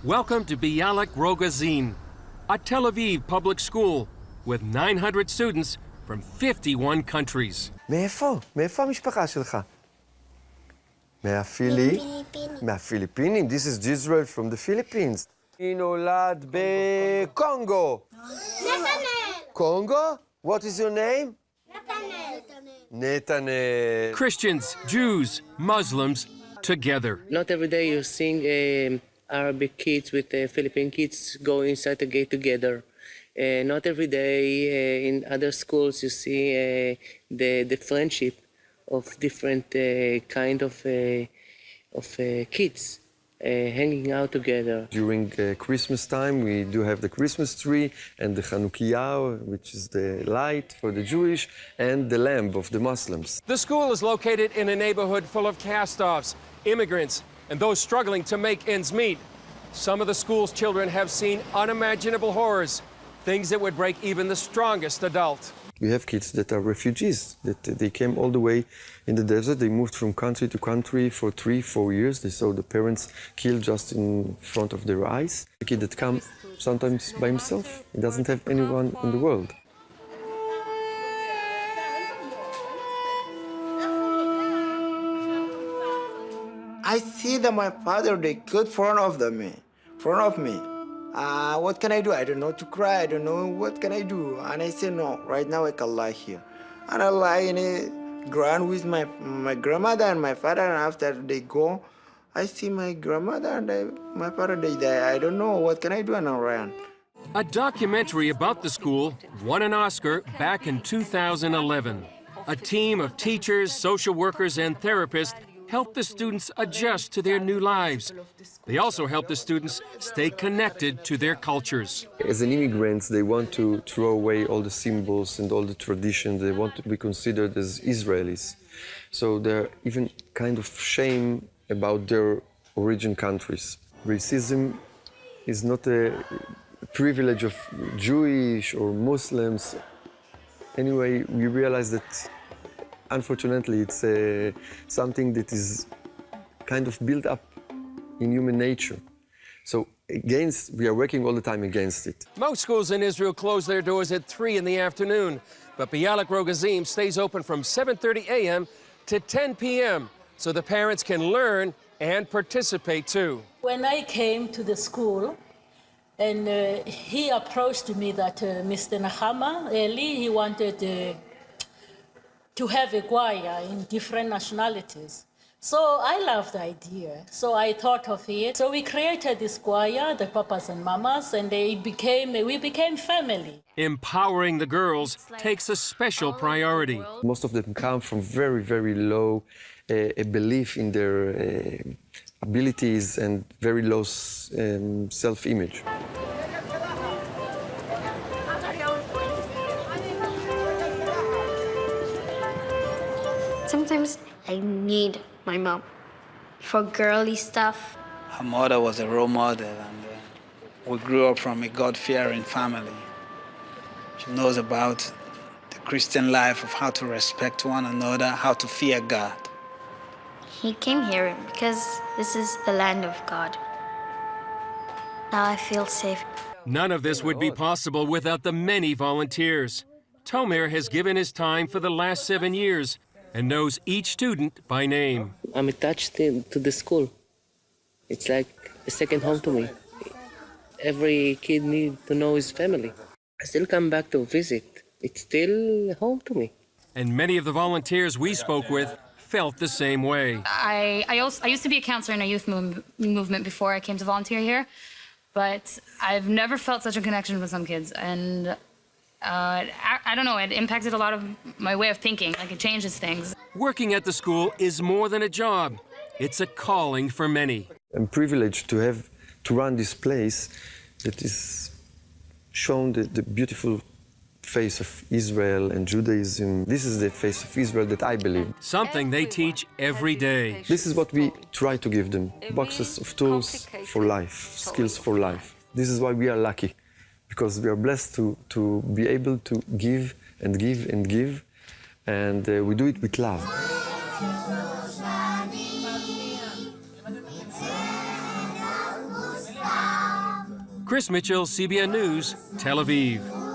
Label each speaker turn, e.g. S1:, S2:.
S1: Welcome to Bialik-Rogozin, a Tel Aviv public school with 900 students from 51 countries.
S2: מאיפה? מאיפה המשפחה שלך? מהפיליפינים. This is Israel from the Philippines. היא נולד בקונגו. קונגו? What is your name? Netanel.
S1: Christians, Jews, Muslims, together.
S3: Not every day you seeing Arabic kids with Philippine kids go inside the gate together. Not every day in other schools you see the friendship of different kind of kids hanging out together.
S2: During Christmas time, we do have the Christmas tree and the Chanukiah, which is the light for the Jewish, and the lamb of the Muslims.
S1: The school is located in a neighborhood full of cast-offs, immigrants, and those struggling to make ends meet. Some of the school's children have seen unimaginable horrors, things that would break even the strongest adult.
S2: We have kids that are refugees, that they came all the way in the desert. They moved from country to country for 3-4 years. They saw the parents killed just in front of their eyes. A kid that comes sometimes by himself. He doesn't have anyone in the world.
S4: I see that my father, they killed front of me. What can I do? I don't know to cry. I don't know what can I do. And I say, no, right now I can lie here. And I lie in a ground with my grandmother and my father. And after they go, I see my grandmother and my father, they die. I don't know what can I do, and I ran.
S1: A documentary about the school won an Oscar back in 2011. A team of teachers, social workers, and therapists helped the students adjust to their new lives. They also help the students stay connected to their cultures.
S2: As an immigrant, they want to throw away all the symbols and all the traditions. They want to be considered as Israelis. So they're even kind of shame about their origin countries. Racism is not a privilege of Jewish or Muslims. Anyway, we realize that unfortunately, it's something that is kind of built up in human nature. So we are working all the time against it.
S1: Most schools in Israel close their doors at 3 in the afternoon, but Bialik-Rogozin stays open from 7:30 a.m. to 10 p.m. so the parents can learn and participate too.
S5: When I came to the school, and he approached me that Mr. Nahama, Eli, he wanted to have a choir in different nationalities. So I loved the idea. So I thought of it. So we created this choir, the papas and mamas, and we became family.
S1: Empowering the girls takes a special priority.
S2: Most of them come from very, very low belief in their abilities and very low self-image.
S6: Sometimes I need my mom for girly stuff.
S7: Her mother was a role model, and we grew up from a God-fearing family. She knows about the Christian life of how to respect one another, how to fear God.
S6: He came here because this is the land of God. Now I feel safe.
S1: None of this would be possible without the many volunteers. Tomer has given his time for the last 7 years and knows each student by name.
S3: I'm attached to the school. It's like a second home to me. Every kid needs to know his family. I still come back to visit. It's still home to me.
S1: And many of the volunteers we spoke with felt the same way.
S8: I used to be a counselor in a youth movement before I came to volunteer here, but I've never felt such a connection with some kids. And I don't know, it impacted a lot of my way of thinking, like it changes things.
S1: Working at the school is more than a job. It's a calling for many.
S2: I'm privileged to run this place that is shown the beautiful face of Israel and Judaism. This is the face of Israel that I believe.
S1: Something they teach every day.
S2: This is what we try to give them, boxes of tools for life, skills for life. This is why we are lucky, because we are blessed to be able to give and give and give, and we do it with love.
S1: Chris Mitchell, CBN News, Tel Aviv.